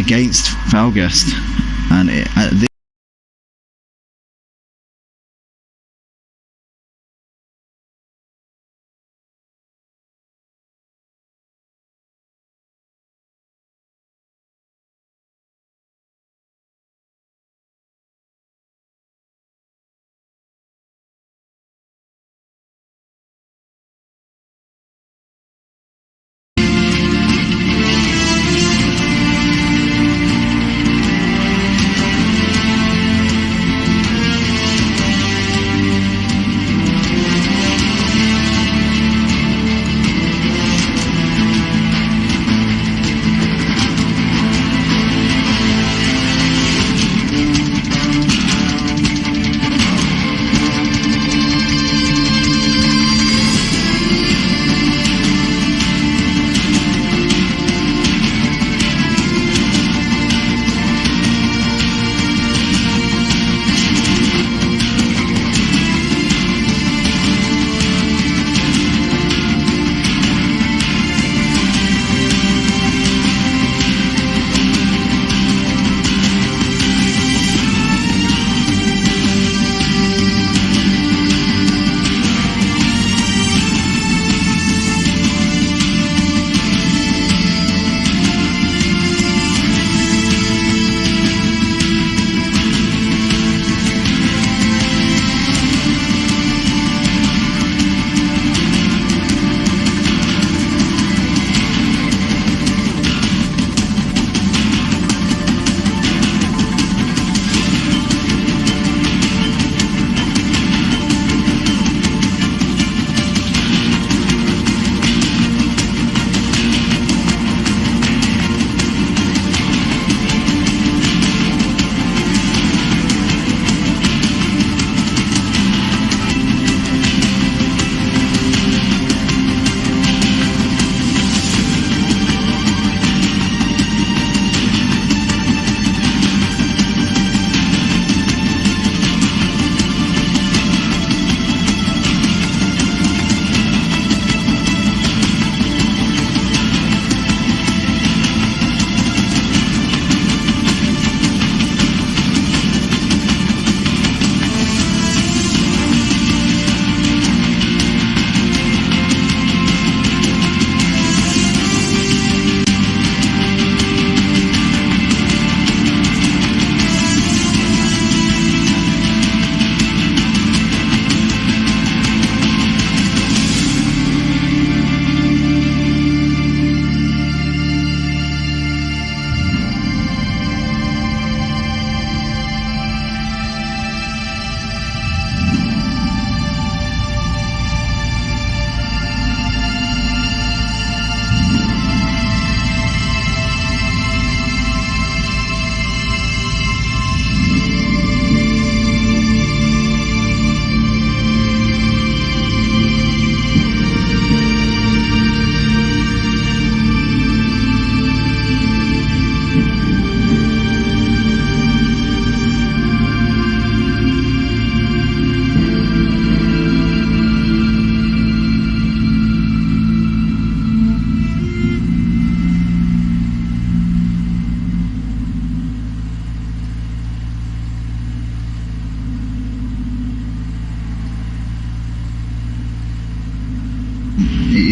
against Falguest, and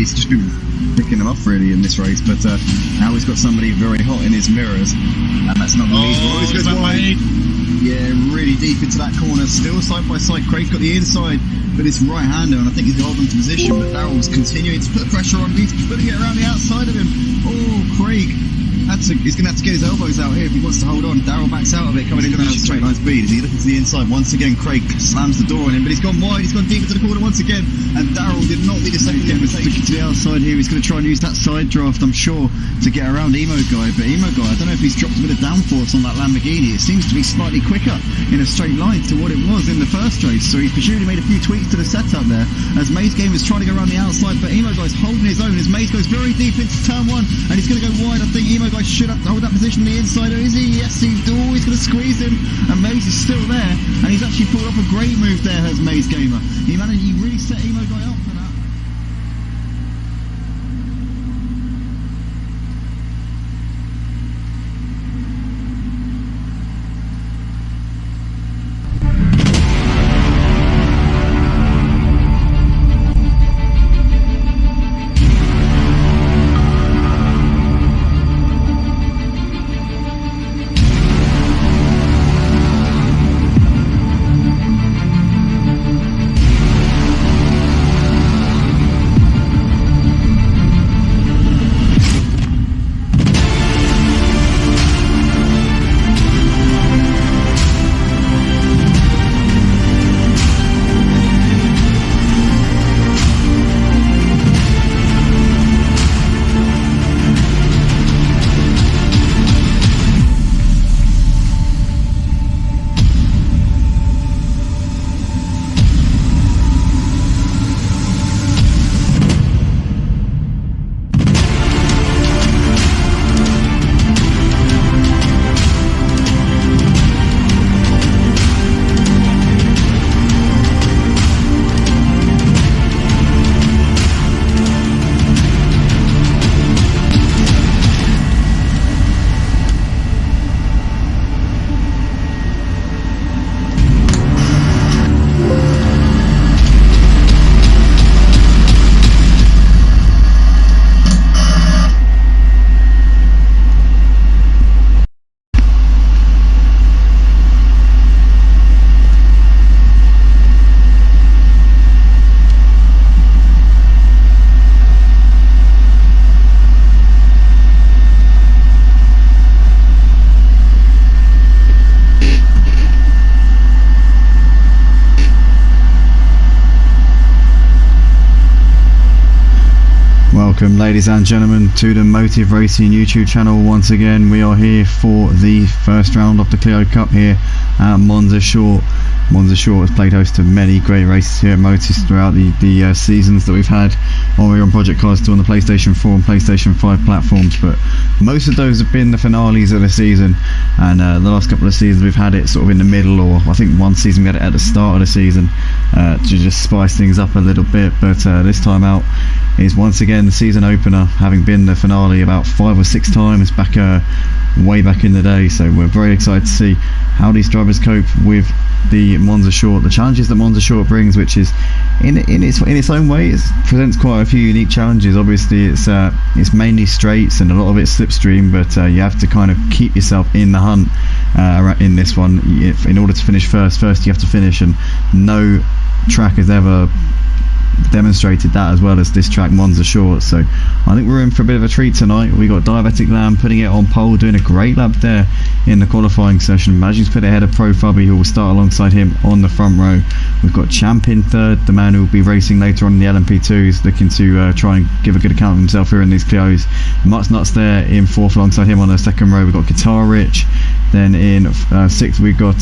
he's just been picking them off really in this race, but now he's got somebody very hot in his mirrors, and that's not the least. Oh, he's going wide. Yeah, really deep into that corner, still side by side. Craig's got the inside with his right hander, and I think he's holding position, but Darrell's continuing to put pressure on. He's putting it around the outside of him. Oh, Craig. He's going to have to get his elbows out here if he wants to hold on. Darrell backs out of it, coming in around straight line speed. As he looking to the inside once again, Craig slams the door on him, but he's gone wide. He's gone deep into the corner once again, and Darrell did not need a second to take it to the outside here. He's going to try and use that side draft, I'm sure, to get around Emo Guy. But Emo Guy, I don't know if he's dropped a bit of downforce on that Lamborghini. It seems to be slightly quicker in a straight line to what it was in the first race. So he's presumably made a few tweaks to the setup there, as Maze Game is trying to go around the outside, but Emo Guy's holding his own as Maze goes very deep into turn one, and he's going to go wide. I think Emo Guy should have to hold that position on the inside. Is he? Yes, he's going to squeeze him, and Maze is still there, and he's actually pulled off a great move there as Maze Gamer. He really set Emo Guy up for that. Welcome, ladies and gentlemen, to the Motive Racing YouTube channel. Once again, we are here for the first round of the Clio Cup here at Monza Short. Monza Short has played host to many great races here at Motus throughout the seasons that we've had on Project Cars 2 on the PlayStation 4 and PlayStation 5 platforms, but most of those have been the finales of the season, and the last couple of seasons we've had it sort of in the middle, or I think one season we had it at the start of the season to just spice things up a little bit. But this time out is once again the season opener, having been the finale about 5 or 6 times back way back in the day. So we're very excited to see how these drivers cope with the Monza Short, the challenges that Monza Short brings, which is in its own way, it presents quite a few unique challenges. Obviously it's mainly straights and a lot of it's slipstream, but you have to kind of keep yourself in the hunt in this one. In order to finish first you have to finish, and no track has ever demonstrated that as well as this track, Monza Short. So I think we're in for a bit of a treat tonight. We got Diabetic Lamb putting it on pole, doing a great lap there in the qualifying session. Managing to put it ahead of Pro Fubby, who will start alongside him on the front row. We've got Champ in third, the man who will be racing later on in the LMP2s, looking to try and give a good account of himself here in these Clios. Mutt's Nuts there in fourth alongside him on the second row. We've got Guitar Rich. Then in sixth we've got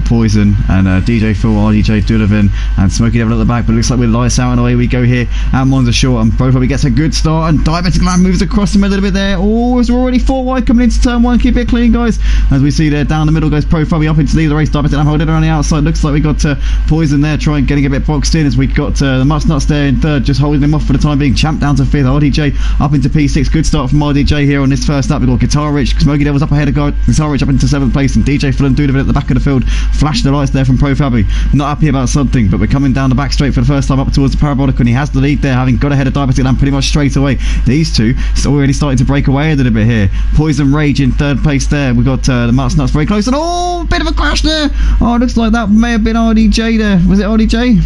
Poison and DJ Phil, RDJ Djphil-green and Smokey Devil at the back. But it looks like we're lights out and away we go here at Monza Short, and Pro Fubby gets a good start, and Diabetic Lamb moves across him a little bit there. Oh, it's already 4 wide coming into turn 1. Keep it clean, guys. As we see there, down the middle goes Pro Fubby up into the race. Diabetic Lamb holding it on the outside. Looks like we got Poison there trying getting a bit boxed in, as we got the Mutt's Nuts there in third, just holding him off for the time being. Champ down to fifth. RDJ up into P6. Good start from RDJ here on this first lap. We've got Guitar Rich, Smokey Devil's up ahead of Guitar Rich up into 7th place, and DJ Phil and Djphil-green at the back of the field. Flash the lights there from Pro Fubby. Not happy about something, but we're coming down the back straight for the first time up towards the parabolic, and he has the lead there, having got ahead of Diabetic Lamb pretty much straight away. These two already starting to break away a little bit here. Poison Rage in third place there. We've got the Mutt's Nuts very close, and oh, bit of a crash there. Oh, looks like that may have been RDJ there. Was it RDJ?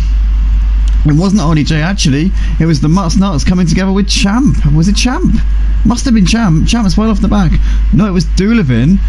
It wasn't RDJ actually. It was the Mutt's Nuts coming together with Champ. Was it Champ? Must have been Champ. Champ is well off the back. No, it was Djphil-green.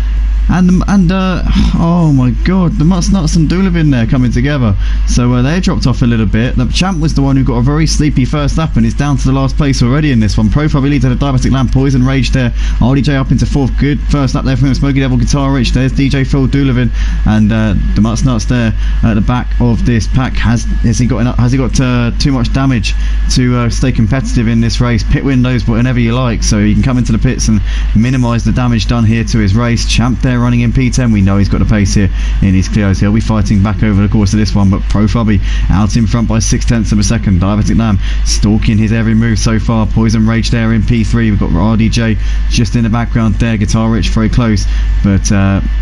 And oh my god, the Mutt's Nuts and Djphil-green there coming together. So they dropped off a little bit. The Champ was the one who got a very sleepy first lap and is down to the last place already in this one. Pro Fubby leads to the Diabetic Lamb. Poison Rage there. RDJ up into fourth. Good first lap there from him. Smokey Devil, Guitar Rich. There's DJ Phil, Djphil-green, and the Mutt's Nuts there at the back of this pack. Has he got too much damage to stay competitive in this race? Pit windows, whenever you like, so he can come into the pits and minimise the damage done here to his race. Champ there running in P10. We know he's got the pace here in his Clios. He'll be fighting back over the course of this one, but Pro Fubby out in front by 0.6 of a second. Diabetic Lamb stalking his every move so far. Poison Rage there in P3. We've got RDJ just in the background there. Guitar Rich very close, but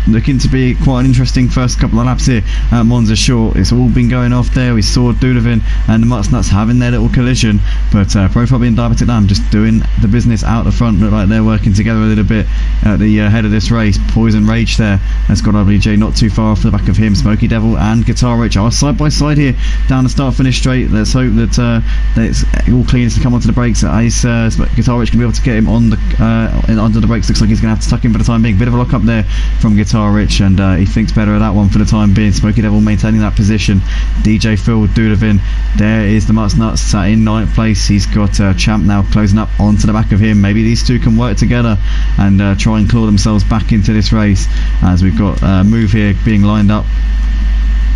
looking to be quite an interesting first couple of laps here at Monza Short. It's all been going off there. We saw Djphil-green and the Mutt's Nuts having their little collision, but Pro Fubby and Diabetic Lamb just doing the business out the front. Look like they're working together a little bit at the head of this race. Poison Rage there has got RDJ not too far off the back of him. Smokey Devil and Guitar Rich are side by side here down the start finish straight. Let's hope that it's all clean to come onto the brakes. Guitar Rich can be able to get him on the under the brakes. Looks like he's going to have to tuck in for the time being. Bit of a lock up there from Guitar Rich, and he thinks better of that one for the time being. Smokey Devil maintaining that position. DJ Phil, Djphil-green. There is the Mutt's Nuts sat in 9th place. He's got Champ now closing up onto the back of him. Maybe these two can work together and try and claw themselves back into this race, as we've got a move here being lined up,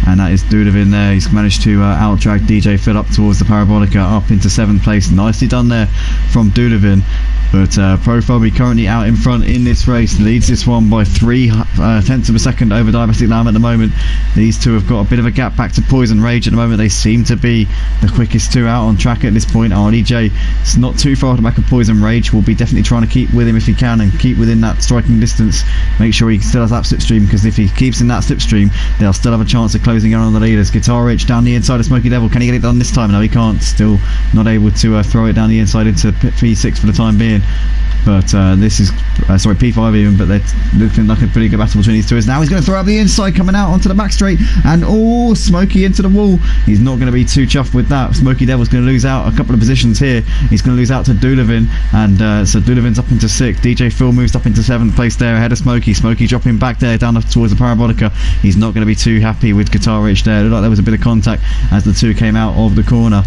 and that is Djphil-green there. He's managed to out-drag DJ Phil up towards the Parabolica, up into 7th place. Nicely done there from Djphil-green. But Pro Fubby currently out in front in this race, leads this one by 0.3 of a second over Diabetic Lamb at the moment. These two have got a bit of a gap back to Poison Rage at the moment. They seem to be the quickest two out on track at this point. RDJ is not too far at the back of Poison Rage. Will be definitely trying to keep with him if he can, and keep within that striking distance. Make sure he still has that slipstream, because if he keeps in that slipstream, they'll still have a chance of closing in on the leaders. Guitar Rich down the inside of Smokey Devil. Can he get it done this time? No, he can't. Still not able to throw it down the inside into P6 for the time being. But this is sorry, P5 even, but they're looking like a pretty good battle between these two. Now he's going to throw up the inside, coming out onto the back straight, and oh, Smokey into the wall. He's not going to be too chuffed with that. Smokey Devil's going to lose out a couple of positions here. He's going to lose out to Djphil-green, and so Djphil-green's up into 6th. DJ Phil moves up into 7th place there ahead of Smokey. Smokey dropping back there down towards the Parabolica. He's not going to be too happy with Guitar Rich there. It looked like there was a bit of contact as the two came out of the corner.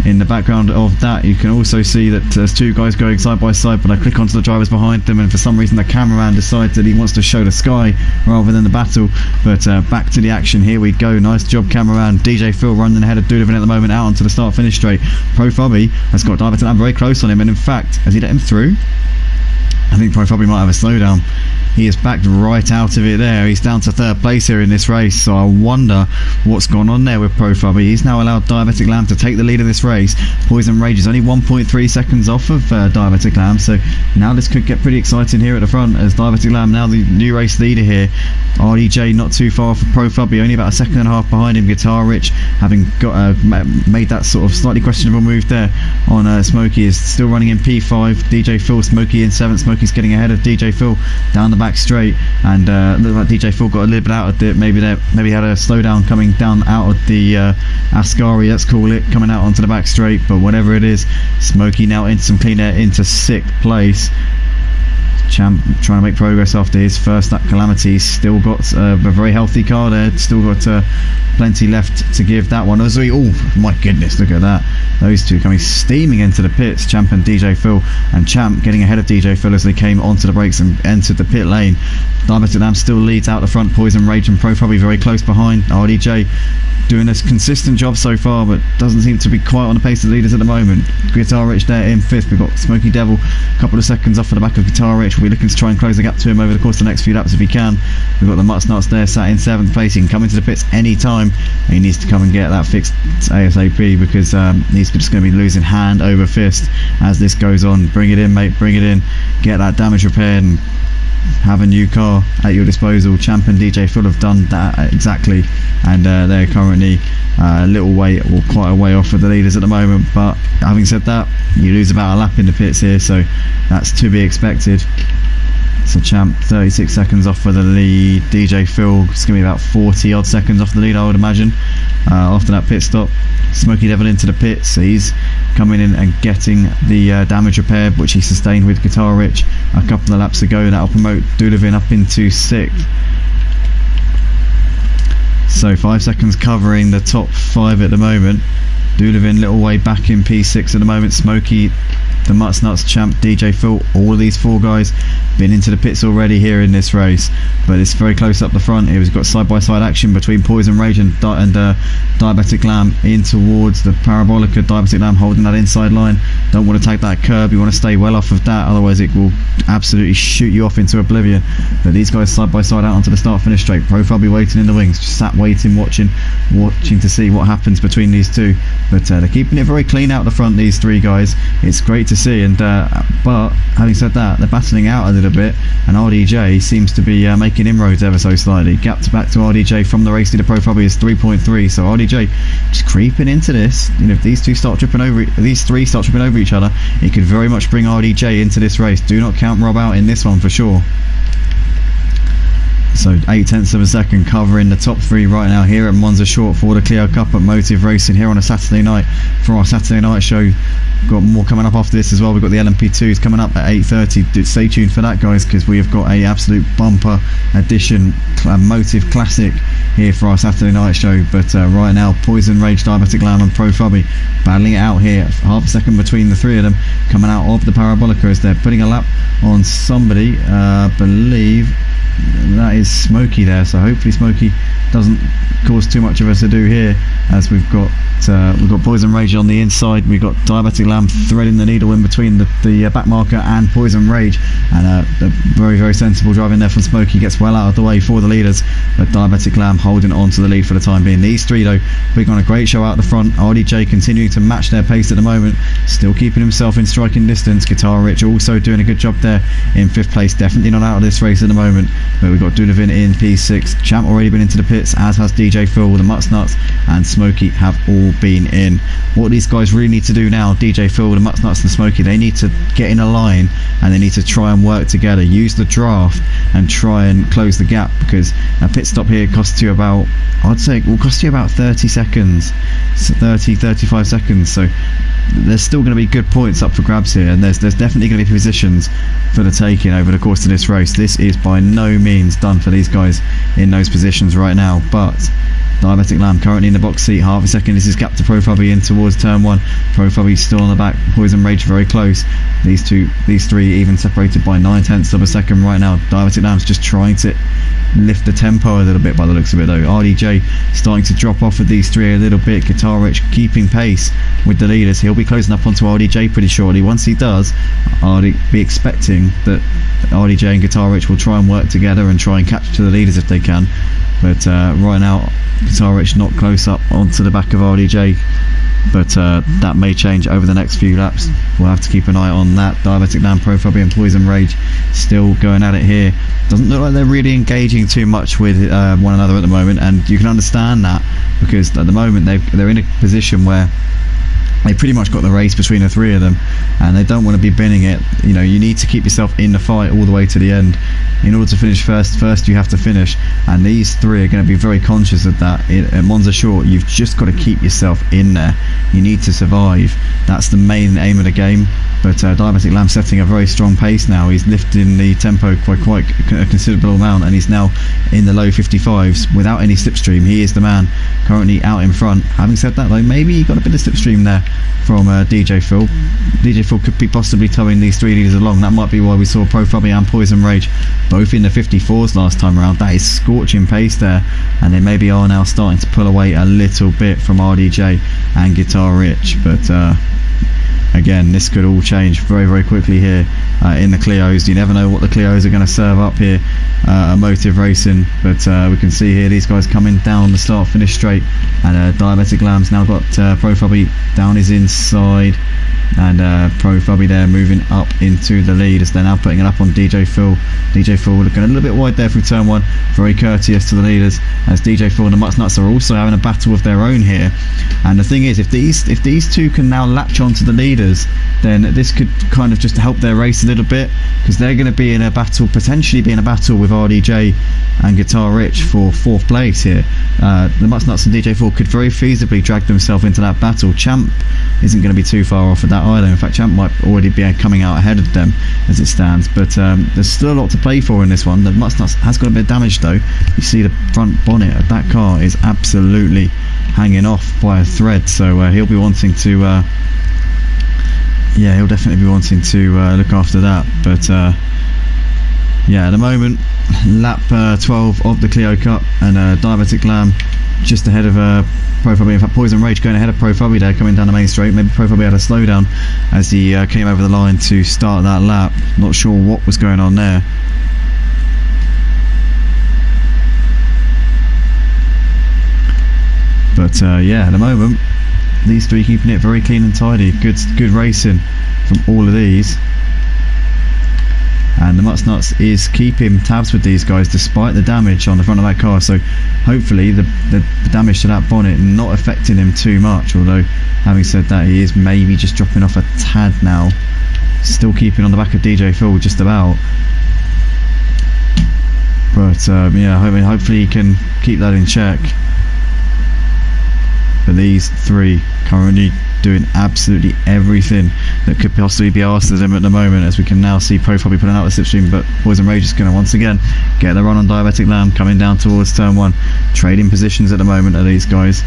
In the background of that, you can also see that there's two guys going side by side, but I click onto the drivers behind them, and for some reason the cameraman decides that he wants to show the sky rather than the battle. But back to the action, here we go. Nice job, cameraman. DJ Phil running ahead of Djphil-green at the moment, out onto the start finish straight. Profubby has got Djphil-green very close on him, and in fact, has he let him through? I think Profubby might have a slowdown. He is backed right out of it there. He's down to third place here in this race, so I wonder what's gone on there with Profubby. He's now allowed Diabetic Lamb to take the lead of this race. Poison Rage is only 1.3 seconds off of Diabetic Lamb, so now this could get pretty exciting here at the front, as Diabetic Lamb now the new race leader here. RDJ not too far for Profubby, only about a second and a half behind him. Guitar Rich, having got made that sort of slightly questionable move there on Smokey, is still running in P5. DJ Phil, Smokey in 7th. Smokey's getting ahead of DJ Phil down the back straight, and looked like DJ Phil got a little bit out of it. Maybe had a slowdown coming down out of the Ascari, let's call it, coming out onto the back straight. But whatever it is, Smokey now into some clean air into 6th place. Champ trying to make progress after his first lap calamity. Still got a very healthy car there, still got plenty left to give that one. Oh my goodness, look at that, those two coming steaming into the pits, Champ and DJ Phil, and Champ getting ahead of DJ Phil as they came onto the brakes and entered the pit lane. Diabetic Lamb still leads out the front. Poison Rage and Profubby very close behind. RDJ doing a consistent job so far, but doesn't seem to be quite on the pace of the leaders at the moment. Guitar Rich there in 5th. We've got Smoky Devil a couple of seconds off at the back of Guitar Rich. We'll be looking to try and close the gap to him over the course of the next few laps if he can. We've got the Mutts Nuts there sat in 7th place. He can come into the pits any time, and he needs to come and get that fixed ASAP, because he's just going to be losing hand over fist as this goes on. Bring it in, mate, bring it in. Get that damage repaired and have a new car at your disposal. Champ and DJ Phil have done that exactly, and they're currently a little way, or quite a way off of the leaders at the moment. But having said that, you lose about a lap in the pits here, so that's to be expected. So Champ 36 seconds off for the lead. DJ Phil is going to be about 40 odd seconds off the lead, I would imagine, after that pit stop. Smoky Devil into the pits, so he's coming in and getting the damage repaired, which he sustained with Guitar Rich a couple of laps ago. That'll promote Djphil-green up into 6th. So 5 seconds covering the top 5 at the moment. Djphil-green little way back in P6 at the moment. Smokey, the Mutts Nuts, Champ, DJ Phil, all of these 4 guys been into the pits already here in this race, but it's very close up the front here. We've got side-by-side action between Poison Rage and Diabetic Lamb in towards the Parabolica. Diabetic Lamb holding that inside line, don't want to take that curb, you want to stay well off of that, otherwise it will absolutely shoot you off into oblivion. But these guys side-by-side out onto the start finish straight. Profubby waiting in the wings, just sat waiting, watching to see what happens between these two. But they're keeping it very clean out the front, these 3 guys. It's great to see, and but having said that, they're battling out a little bit, and RDJ seems to be making inroads ever so slightly. Gap back to RDJ from the race leader Profubby is 3.3, so RDJ just creeping into this. You know, if these 3 start tripping over each other, it could very much bring RDJ into this race. Do not count Rob out in this one for sure. So 0.8 of a second covering the top 3 right now here at Monza Short for the Clio Cup at Motive Racing here on a Saturday night for our Saturday night show. Got more coming up after this as well. We've got the LMP2s coming up at 8:30. Stay tuned for that, guys, because we have got a absolute bumper edition Motive Classic here for our Saturday night show. But right now, Poison Rage, Diabetic Lamb and Profubby battling it out here. Half a second between the 3 of them coming out of the Parabolica as they're putting a lap on somebody. I believe that is Smokey there, so hopefully Smokey doesn't cause too much of us to do here, as we've got Poison Rage on the inside. We've got Diabetic Lamb threading the needle in between the back marker and Poison Rage, and a very, very sensible driving there from Smokey. Gets well out of the way for the leaders, but Diabetic Lamb holding on to the lead for the time being. These 3 though putting on a great show out the front. RDJ continuing to match their pace at the moment, still keeping himself in striking distance. Guitar Rich also doing a good job there in 5th place, definitely not out of this race at the moment. But we've got Djphil-green in P6. Champ already been into the pits, as has DJ Phil. The Mutts Nuts and Smokey have all been in. What these guys really need to do now, DJ Phil, the Mutts Nuts and Smokey, they need to get in a line, and they need to try and work together, use the draft and try and close the gap, because a pit stop here costs you about, I'd say it will cost you about 30 seconds, 35 seconds. So there's still going to be good points up for grabs here, and there's definitely going to be positions for the taking over the course of this race. This is by no means done for these guys in those positions right now, but Diabetic Lamb currently in the box seat, half a second. This is gap to Profubby in towards turn 1. Profubby still on the back, Poison Rage very close. These three even separated by 9/10 of a second right now. Diabetic Lamb's just trying to lift the tempo a little bit by the looks of it though. RDJ starting to drop off with these three a little bit. Guitar Rich keeping pace with the leaders. He'll be closing up onto RDJ pretty shortly. Once he does, I'd be expecting that RDJ and Guitar Rich will try and work together and try and catch to the leaders if they can. But right now, Guitar Rich not close up onto the back of RDJ. But that may change over the next few laps. We'll have to keep an eye on that. Diabetic Lamb, Profubby and Poison Rage still going at it here. Doesn't look like they're really engaging too much with one another at the moment, and you can understand that because at the moment they're in a position where they pretty much got the race between the three of them, and they don't want to be binning it. You know, you need to keep yourself in the fight all the way to the end. In order to finish first you have to finish, and these three are going to be very conscious of that. At Monza Short, you've just got to keep yourself in there. You need to survive. That's the main aim of the game. But Diabetic Lamb setting a very strong pace now. He's lifting the tempo by quite a considerable amount, and he's now in the low 55s without any slipstream. He is the man currently out in front. Having said that though, maybe he got a bit of slipstream there from Djphil. Djphil could be possibly towing these three leaders along. That might be why we saw Profubby and Poison Rage both in the 54s last time around. That is scorching pace there, and they maybe are now starting to pull away a little bit from RDJ and Guitar Rich. But again, this could all change very, very quickly here in the Clios. You never know what the Clios are going to serve up here, Motive Racing. But we can see here these guys coming down the start finish straight, and Diabetic Lamb's now got Profubby down his inside, and Profubby there moving up into the lead as they're now putting it up on Djphil. Djphil looking a little bit wide there through turn 1, very courteous to the leaders, as Djphil and the Mutts Nuts are also having a battle of their own here. And the thing is, if these two can now latch onto the leaders, then this could kind of just help their race a little bit, because they're going to be in a battle, potentially be in a battle with RDJ and Guitar Rich for 4th place here. The Mutts Nuts and Djphil could very feasibly drag themselves into that battle. Champ isn't going to be too far off of that either. In fact, Champ might already be coming out ahead of them as it stands. But there's still a lot to play for in this one. The Mutts Nuts has got a bit of damage though. You see the front bonnet of that car is absolutely hanging off by a thread, so he'll be wanting to he'll definitely be wanting to look after that. But yeah, at the moment, lap 12 of the Clio Cup, and Diabetic Lamb just ahead of Profubby. In fact, Poison Rage going ahead of Profubby there, coming down the main straight. Maybe Profubby had a slowdown as he came over the line to start that lap. Not sure what was going on there. But yeah, at the moment, these three keeping it very clean and tidy. Good racing from all of these. And the Mutts Nuts is keeping tabs with these guys despite the damage on the front of that car. So hopefully the damage to that bonnet not affecting him too much. Although, having said that, he is maybe just dropping off a tad now. Still keeping on the back of Djphil just about. But yeah, hopefully he can keep that in check. But these three currently doing absolutely everything that could possibly be asked of them at the moment, as we can now see Profubby putting out the slipstream, but Poison Rage is going to once again get the run on Diabetic Lamb, coming down towards turn 1. Trading positions at the moment are these guys.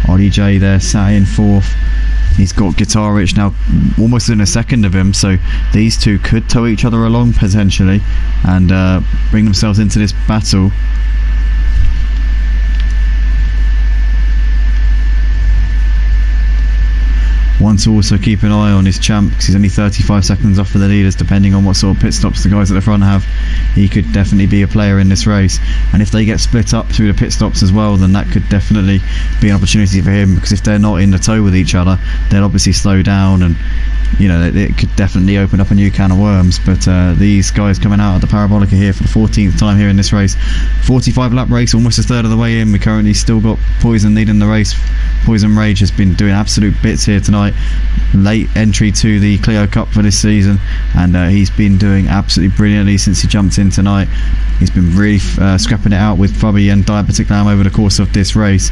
RDJ there sat in 4th. He's got Guitar Rich now almost in a second of him, so these two could tow each other along potentially and bring themselves into this battle. One to also keep an eye on is Champ, because he's only 35 seconds off of the leaders, depending on what sort of pit stops the guys at the front have. He could definitely be a player in this race, and if they get split up through the pit stops as well, then that could definitely be an opportunity for him, because if they're not in the tow with each other, they'll obviously slow down, and you know, it could definitely open up a new can of worms. But these guys coming out of the Parabolica here for the 14th time here in this race. 45 lap race, almost a third of the way in. We currently still got Poison leading the race. Poison Rage has been doing absolute bits here tonight. Late entry to the Clio Cup for this season, and he's been doing absolutely brilliantly since he jumped in tonight. He's been really scrapping it out with Fubby and Diabetic Lamb over the course of this race.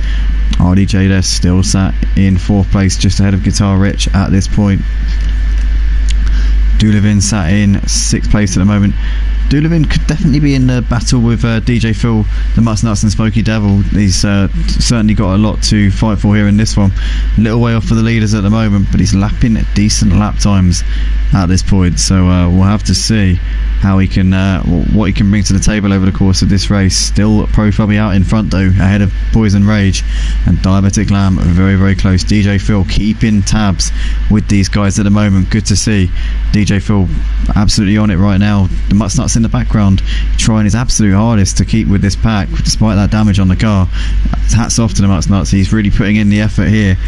RDJ there still sat in 4th place, just ahead of Guitar Rich at this point. Djphil-green sat in 6th place at the moment. Djphil-green could definitely be in the battle with DJ Phil, the Mustnuts and Smoky Devil. He's certainly got a lot to fight for here in this one. A little way off for the leaders at the moment, but he's lapping at decent lap times at this point, so we'll have to see how he can what he can bring to the table over the course of this race. Still Profubby out in front though, ahead of Poison Rage, and Diabetic Lamb very, very close. DJ Phil keeping tabs with these guys at the moment. Good to see DJ Phil absolutely on it right now. The Mustnuts in the background trying his absolute hardest to keep with this pack despite that damage on the car. Hats off to the Mustnuts, he's really putting in the effort here,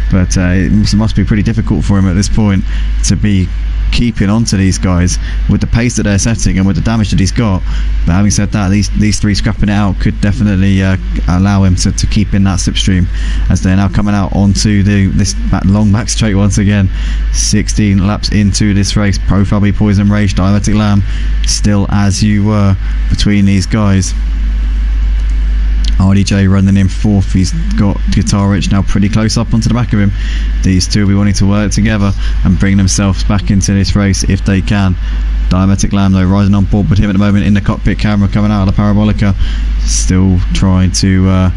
but it must be pretty difficult for him at this point to be keeping on to these guys with the pace that they're setting and with the damage that he's got. But having said that, these three scrapping it out could definitely allow him to keep in that slipstream, as they're now coming out onto this long back straight once again. 16 laps into this race. Profubby, Poison Rage, Diabetic Lamb still as you were between these guys. RDJ running in fourth. He's got Guitar Rich now pretty close up onto the back of him. These two will be wanting to work together and bring themselves back into this race if they can. Diabetic Lamb though rising on board with him at the moment in the cockpit camera coming out of the Parabolica, still trying to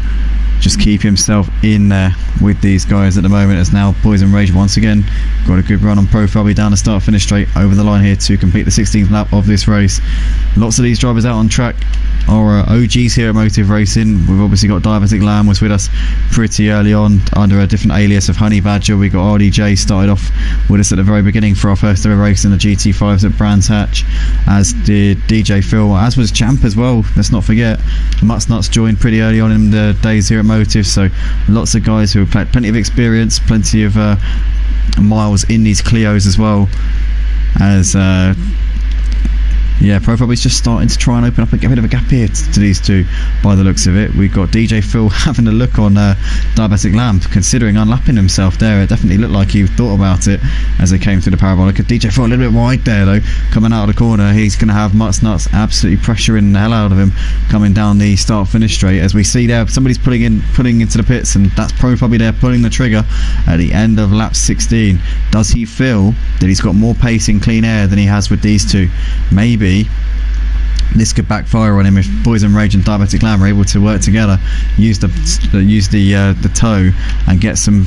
just keep himself in there with these guys at the moment, as now Poison Rage once again got a good run on Profubby down the start finish straight over the line here to complete the 16th lap of this race. Lots of these drivers out on track are OGs here at Motive Racing. We've obviously got Diabetic Lamb was with us pretty early on under a different alias of Honey Badger. We got RDJ started off with us at the very beginning for our first ever race in the GT5s at Brands Hatch, as did DJ Phil, as was Champ as well, let's not forget. Mustnuts joined pretty early on in the days here at Motive, so lots of guys who have played plenty of experience, plenty of miles in these Clios as well, as yeah, Profubby's just starting to try and open up and get rid of a gap here to these two by the looks of it. We've got DJ Phil having a look on Diabetic Lamb, considering unlapping himself there. It definitely looked like he thought about it as they came through the Parabolica. DJ Phil a little bit wide there though, coming out of the corner. He's going to have Mustnuts absolutely pressuring the hell out of him coming down the start finish straight, as we see there somebody's pulling into the pits, and that's Profubby there pulling the trigger at the end of lap 16. Does he feel that he's got more pace in clean air than he has with these two? Maybe this could backfire on him if Poison Rage and Diabetic Lamb are able to work together, use the tow and get some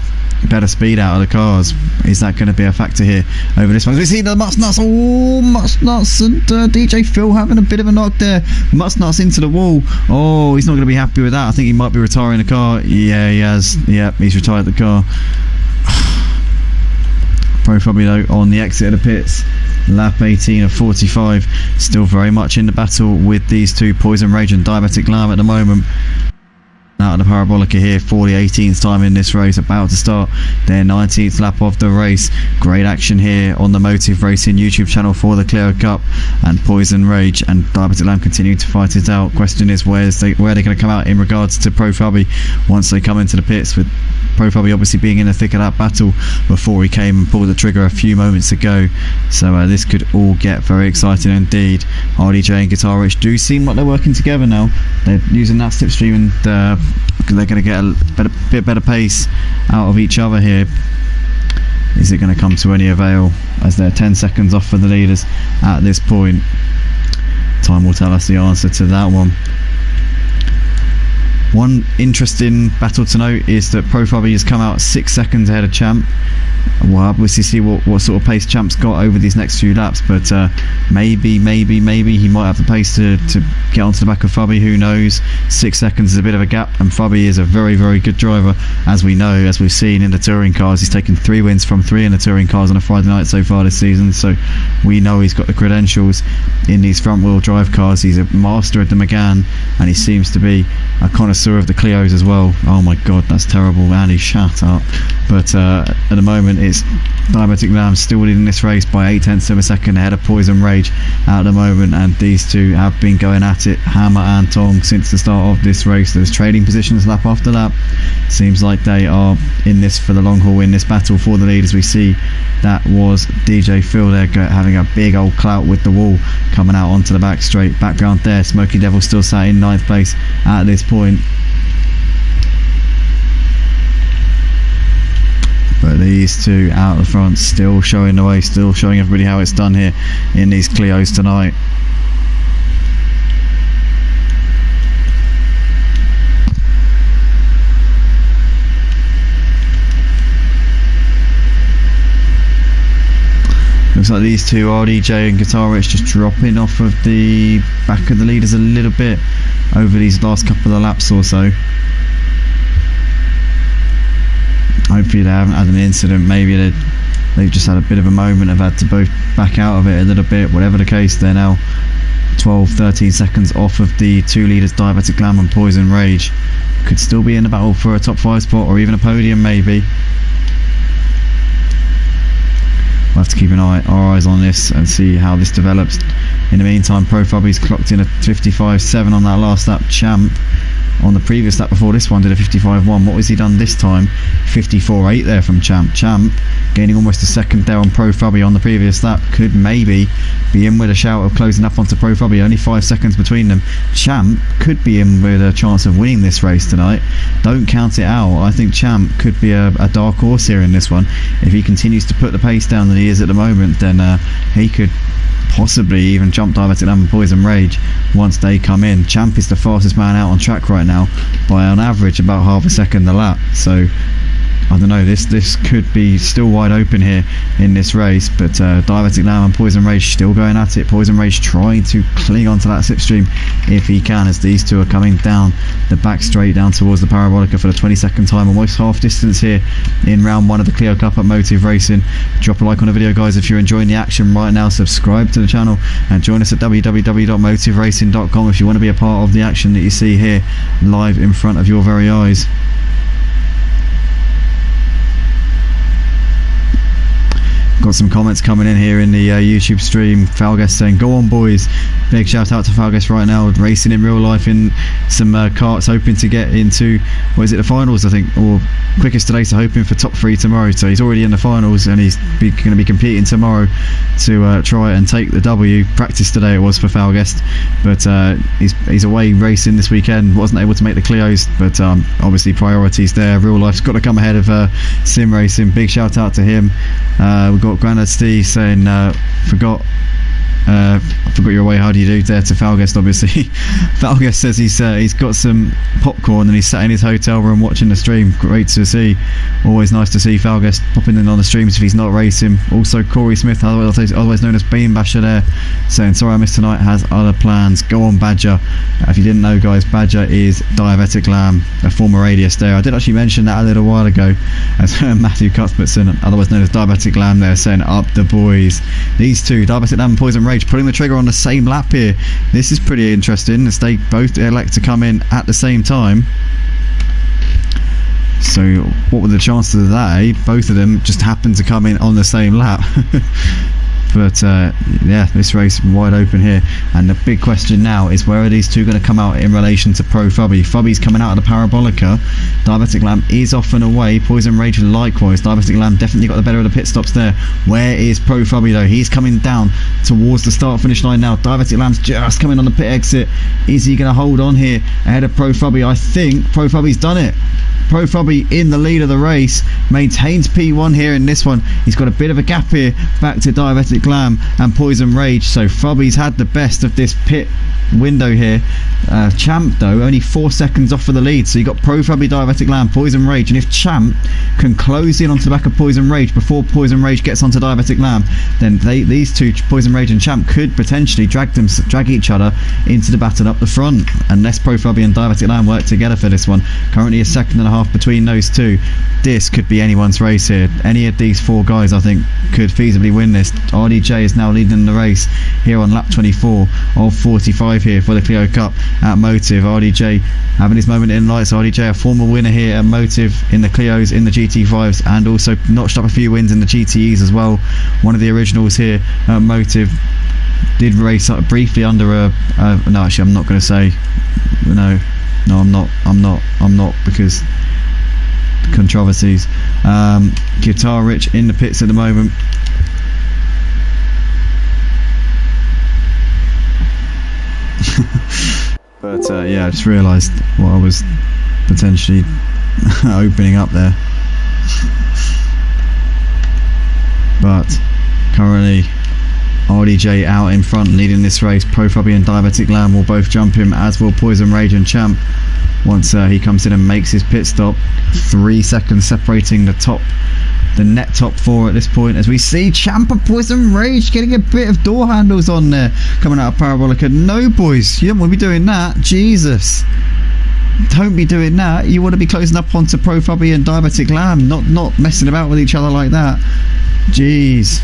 better speed out of the cars. Is that going to be a factor here over this one? We see the Mustnuts, Mustnuts and DJ Phil having a bit of a knock there. Mustnuts into the wall. Oh, he's not going to be happy with that. I think he might be retiring the car. Yeah, he has. Yeah, he's retired the car. Profubby though on the exit of the pits, lap 18 of 45, still very much in the battle with these two, Poison Rage and Diabetic Lamb at the moment. Out of the Parabolica here for the 18th time in this race, about to start their 19th lap of the race. Great action here on the Motive Racing YouTube channel for the Clio Cup, and Poison Rage and Diabetic Lamb continue to fight it out. Question is where they're going to come out in regards to Profubby once they come into the pits, with Profubby obviously being in the thick of that battle before he came and pulled the trigger a few moments ago. So this could all get very exciting indeed. RDJ and Guitar Rich do seem like they're working together now. They're using that slipstream and they're going to get a bit better pace out of each other here. Is it going to come to any avail, as they're 10 seconds off for the leaders at this point? Time will tell us the answer to that one. One interesting battle to note is that Profubby has come out 6 seconds ahead of Champ. We'll obviously see what sort of pace Champ's got over these next few laps, but maybe he might have the pace to get onto the back of Fubby. Who knows? 6 seconds is a bit of a gap, and Fubby is a very, very good driver, as we know, as we've seen in the touring cars. He's taken 3 wins from 3 in the touring cars on a Friday night so far this season, so we know he's got the credentials in these front wheel drive cars. He's a master of the Megane, and he seems to be a connoisseur of the Clios as well. Oh my god, that's terrible, Andy, shut up. But at the moment it's Diabetic Lamb still leading this race by 0.8 of a second ahead of Poison Rage at the moment, and these two have been going at it hammer and tong since the start of this race. There's trading positions lap after lap. Seems like they are in this for the long haul in this battle for the lead, as we see that was DJ Phil there having a big old clout with the wall coming out onto the back straight. Background there, Smoky Devil still sat in 9th place at this point. But these two out the front still showing the way, still showing everybody how it's done here in these Clios tonight. looks like these two, RDJ and Guitar Rich, just dropping off of the back of the leaders a little bit over these last couple of laps or so. Hopefully they haven't had an incident. Maybe they've just had a bit of a moment, have had to both back out of it a little bit. Whatever the case, they're now 12-13 seconds off of the 2 leaders, Diabetic Glam and Poison Rage. Could still be in the battle for a top 5 spot or even a podium maybe. We'll have to keep our eyes on this and see how this develops. In the meantime, Profubby's clocked in a 55.7 on that last lap. Champ on the previous lap before this one did a 55.1. What has he done this time? 54.8 there from Champ. Champ gaining almost a second there on Profubby on the previous lap. Could maybe be in with a shout of closing up onto Profubby. Only 5 seconds between them. Champ could be in with a chance of winning this race tonight. Don't count it out. I think Champ could be a dark horse here in this one. If he continues to put the pace down that he is at the moment, then he could possibly even jump Diabetic Glam and Poison Rage once they come in. Champ is the fastest man out on track right now by on average about half a second a lap, so I don't know, this could be still wide open here in this race, but Diabetic Glam and Poison Rage still going at it. Poison Rage trying to cling onto that slipstream if he can, as these two are coming down the back straight down towards the Parabolica for the 22nd time, almost half distance here in round 1 of the Clio Cup at Motive Racing. Drop a like on the video, guys, if you're enjoying the action right now. Subscribe to the channel and join us at www.motiveracing.com if you want to be a part of the action that you see here live in front of your very eyes. Got some comments coming in here in the YouTube stream. Falguest saying, "Go on, boys." Big shout out to Falguest right now, racing in real life in some karts, hoping to get into, what is it, the finals, I think, or quickest today, so hoping for top 3 tomorrow. So he's already in the finals and he's going to be competing tomorrow to try and take the W. Practice today it was for Falguest, but he's away racing this weekend. Wasn't able to make the Clios, but obviously priorities there. Real life's got to come ahead of sim racing. Big shout out to him. We've got Grandad Steve saying, I forgot your way, how do you do there, to Falguest, obviously. Falguest says he's got some popcorn and he's sat in his hotel room watching the stream. Great to see. Always nice to see Falguest popping in on the streams if he's not racing. Also Corey Smith, otherwise known as Bean Basher, there, saying, "Sorry I missed tonight, has other plans." Go on, Badger. If you didn't know, guys, Badger is Diabetic Glam, a former Radius there. I did actually mention that a little while ago, as Matthew Cuthbertson, otherwise known as Diabetic Glam, there, saying, "Up the boys." These two, Diabetic Glam and Poison Rage, putting the trigger on the same lap here. This is pretty interesting as they both elect to come in at the same time. So what were the chances of that, eh? Both of them just happened to come in on the same lap. But yeah, this race wide open here, and the big question now is, where are these two going to come out in relation to Profubby? Fubby's coming out of the Parabolica. Diabetic Glam is off and away. Poison Rage likewise. Diabetic Glam definitely got the better of the pit stops there. Where is Profubby though? He's coming down towards the start finish line now. Diabetic Glam's just coming on the pit exit. Is he going to hold on here ahead of Profubby? I think Profubby's done it. Profubby in the lead of the race, maintains P1 here in this one. He's got a bit of a gap here back to Diabetic Glam and Poison Rage, so Fubby's had the best of this pit window here. Champ though only 4 seconds off for the lead, so you got Profubby, Diabetic Glam, Poison Rage, and if Champ can close in onto the back of Poison Rage before Poison Rage gets onto Diabetic Glam, then these two, Poison Rage and Champ, could potentially drag each other into the battle up the front, unless Profubby and Diabetic Glam work together for this one. Currently a second and a half between those two. This could be anyone's race here. Any of these 4 guys, I think, could feasibly win this. RDJ is now leading the race here on lap 24 of 45 here for the Clio Cup at Motive. RDJ having his moment in lights. RDJ, a former winner here at Motive in the Clios, in the GT5s, and also notched up a few wins in the GTEs as well. One of the originals here at Motive. Did race up briefly under no, actually I'm not going to say, no, I'm not, because controversies. Guitar Rich in the pits at the moment. But yeah, I just realised what I was potentially opening up there. But currently RDJ out in front leading this race. Profubby and Diabetic Glam will both jump him, as will Poison Rage and Champ once he comes in and makes his pit stop. 3 seconds separating the top the net top 4 at this point, as we see Champ and Poison Rage getting a bit of door handles on there coming out of Parabolica. No, boys, you don't want to be doing that. Jesus, don't be doing that. You want to be closing up onto Profubby and Diabetic Lamb, not messing about with each other like that. Jeez,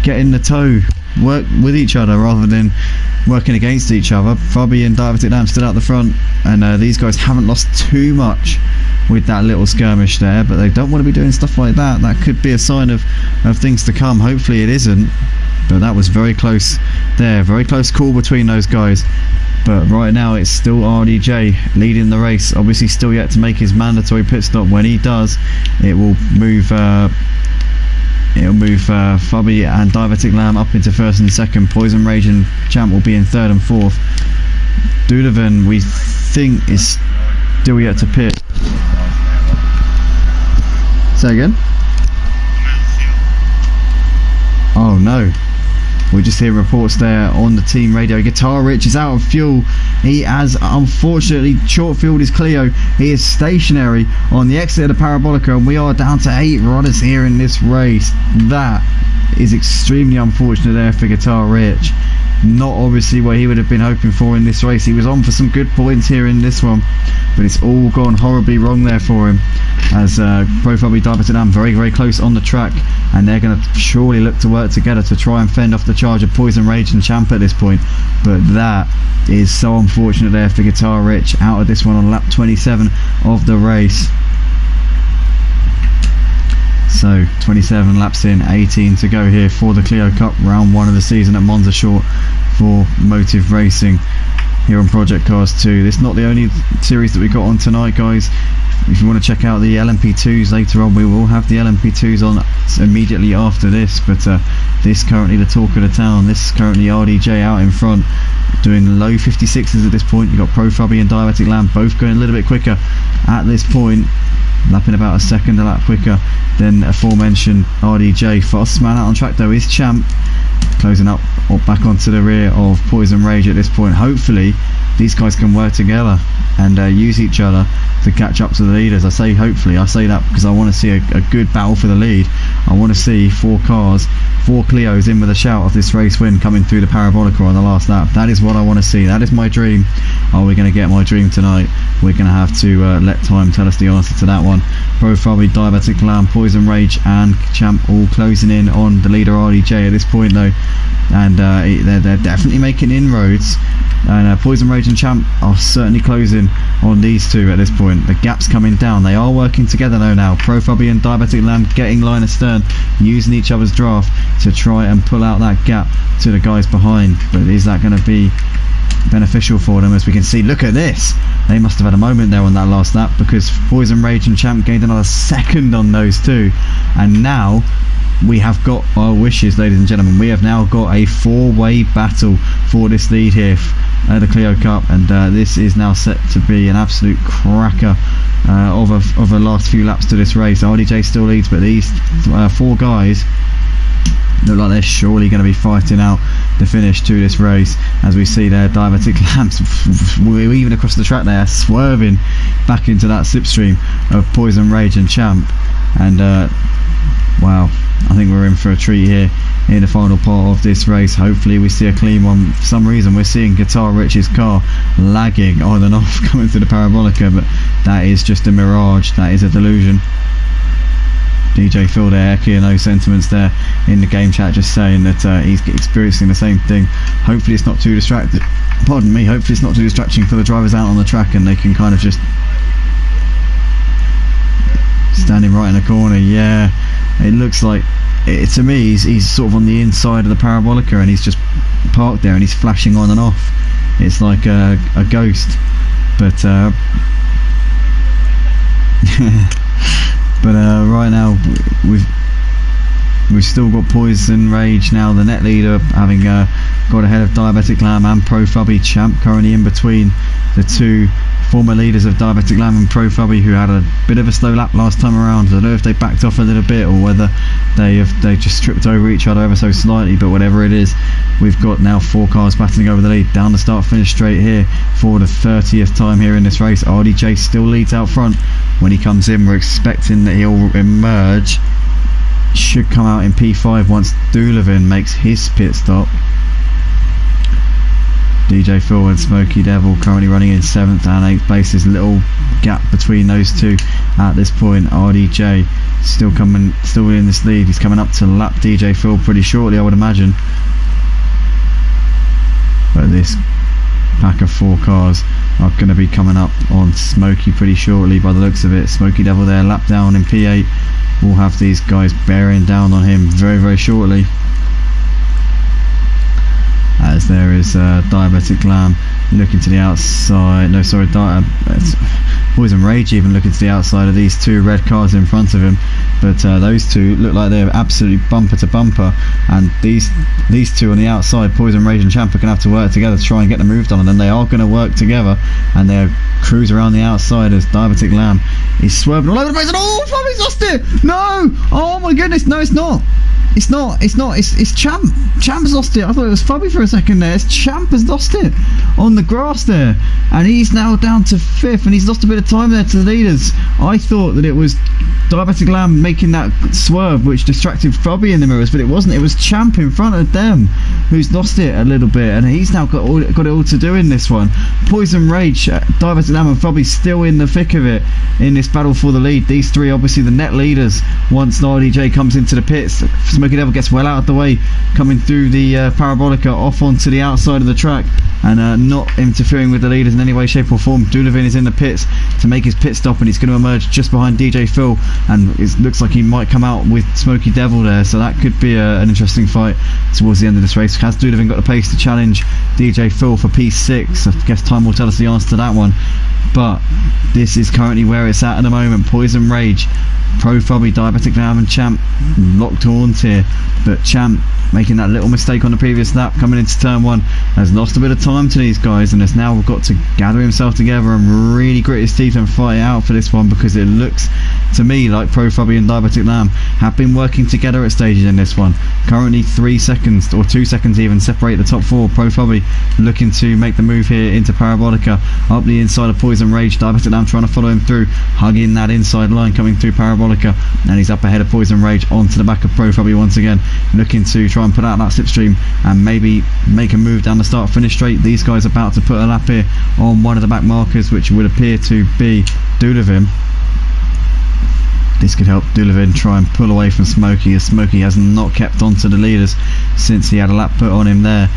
get in the toe, work with each other rather than working against each other. Fubby and Diabetic Lamb still out the front, and these guys haven't lost too much with that little skirmish there, but they don't want to be doing stuff like that. That could be a sign of things to come. Hopefully it isn't, but that was very close there, very close call between those guys. But right now it's still RDJ leading the race, obviously still yet to make his mandatory pit stop. When he does, it will move Fubby and Diabetic Lamb up into first and second. Poison Rage and Champ will be in third and fourth. Dudovan, we think, is still yet to pit. Say again? Oh no. We just hear reports there on the team radio. Guitar Rich is out of fuel. He has unfortunately short-fielded his Clio. He is stationary on the exit of the Parabolica, and we are down to 8 runners here in this race. That is extremely unfortunate there for Guitar Rich. Not obviously what he would have been hoping for in this race. He was on for some good points here in this one, but it's all gone horribly wrong there for him, as Profubby, Diabetic Lamb very, very close on the track, and they're going to surely look to work together to try and fend off the charge of Poison Rage and Champ at this point. But that is so unfortunate there for Guitar Rich, out of this one on lap 27 of the race. So 27 laps in, 18 to go here for the Clio Cup, round 1 of the season at Monza Short for Motive Racing here on Project Cars 2. This is not the only series that we got on tonight, guys. If you want to check out the LMP2s later on, we will have the LMP2s on immediately after this, but this is currently the talk of the town. This is currently RDJ out in front doing low 56s at this point. You've got Profubby and Diabetic Lamb both going a little bit quicker at this point, lapping about a second a lap quicker than aforementioned RDJ. Fastest man out on track though is Champ, closing up or back onto the rear of Poison Rage at this point. Hopefully these guys can work together and use each other to catch up to the leaders. I say hopefully, I say that because I want to see a good battle for the lead. I want to see 4 cars, 4 Clios in with a shout of this race win coming through the Parabolica on the last lap. That is what I want to see. That is my dream. Are we going to get my dream tonight? We're going to have to let time tell us the answer to that one. Profubby, Diabetic Lamb, Poison Rage and Champ all closing in on the leader RDJ at this point though, and they're definitely making inroads, and Poison Rage and Champ are certainly closing on these two at this point. The gap's coming down. They are working together though now. Profubby and Diabetic Lamb getting line astern, using each other's draft to try and pull out that gap to the guys behind. But is that going to be beneficial for them? As we can see, look at this, they must have had a moment there on that last lap, because Poison Rage and Champ gained another second on those two, and now we have got our wishes, ladies and gentlemen. We have now got a 4-way battle for this lead here at the Clio Cup, and this is now set to be an absolute cracker of a last few laps to this race. RDJ still leads, but these 4 guys look like they're surely going to be fighting out the finish to this race. As we see there, Diabetic Lamps even across the track there, swerving back into that slipstream of Poison Rage and Champ, and wow, I think we're in for a treat here in the final part of this race. Hopefully we see a clean one. For some reason we're seeing Guitar Rich's car lagging on and off coming through the Parabolica, but that is just a mirage, that is a delusion. DJ Phil there echoing those sentiments there in the game chat, just saying that he's experiencing the same thing. Hopefully it's not too distracting, pardon me, hopefully it's not too distracting for the drivers out on the track, and they can kind of just standing right in the corner. Yeah, it looks like to me he's sort of on the inside of the Parabolica, and he's just parked there and he's flashing on and off. It's like a ghost, but but right now we've still got Poison Rage now the net leader, having got ahead of Diabetic Lamb and Profubby. Champ currently in between the two former leaders of Diabetic Lamb and Profubby, who had a bit of a slow lap last time around. I don't know if they backed off a little bit or whether they just tripped over each other ever so slightly, but whatever it is, we've got now 4 cars battling over the lead down the start finish straight here for the 30th time here in this race. RDJ still leads out front. When he comes in, we're expecting that he'll emerge should come out in P5 once Djphil-green makes his pit stop. Djphil and Smokey Devil currently running in 7th and 8th places. Little gap between those two at this point. RDJ still in this lead. He's coming up to lap Djphil pretty shortly, I would imagine. But this pack of 4 cars are going to be coming up on Smokey pretty shortly by the looks of it. Smokey Devil there, lap down in P8. We'll have these guys bearing down on him very, very shortly. As there is Diabetic Lamb looking to the outside. No, sorry, Poison Rage even looking to the outside of these 2 red cars in front of him. But those 2 look like they're absolutely bumper to bumper. And these 2 on the outside, Poison Rage and Champ, are going to have to work together to try and get the move done. And then they are going to work together. And they'll cruise around the outside as Diabetic Lamb is swerving all over the place. And oh, Fabby's lost it! No! Oh my goodness, no, it's not. It's Champ. Champ's lost it. I thought it was Fubby for a second there. It's Champ has lost it on the grass there. And he's now down to 5th, and he's lost a bit of time there to the leaders. I thought that it was Diabetic Lamb making that swerve which distracted Fubby in the mirrors, but it wasn't. It was Champ in front of them who's lost it a little bit, and he's now got it all to do in this one. Poison Rage, Diabetic Lamb and Fubby still in the thick of it in this battle for the lead. These 3 obviously the net leaders once RDJ comes into the pits. Smokey Devil gets well out of the way, coming through the Parabolica off onto the outside of the track, and not interfering with the leaders in any way, shape or form. Djphil-green is in the pits to make his pit stop, and he's going to emerge just behind Djphil, and it looks like he might come out with Smokey Devil there, so that could be an interesting fight towards the end of this race. Has Djphil-green got the pace to challenge Djphil for P6? I guess time will tell us the answer to that one, but this is currently where it's at the moment. Poison Rage, Pro Fubby, Diabetic Lamb and Champ locked horns here, but Champ making that little mistake on the previous lap coming into turn 1 has lost a bit of time to these guys, and has now got to gather himself together and really grit his teeth and fight it out for this one, because it looks to me like Pro Fubby and Diabetic Lamb have been working together at stages in this one. Currently 3 seconds or 2 seconds even separate the top 4. Pro Fubby looking to make the move here into Parabolica up the inside of Poison Rage. Diabetic Lamb trying to follow him through, hugging that inside line coming through Parabolica, and he's up ahead of Poison Rage onto the back of Pro Fubby once again, looking to try and put out that slipstream and maybe make a move down the start finish straight. These guys about to put a lap here on one of the back markers, which would appear to be Djphil-green. This could help Djphil-green try and pull away from Smokey, as Smokey has not kept on to the leaders since he had a lap put on him there.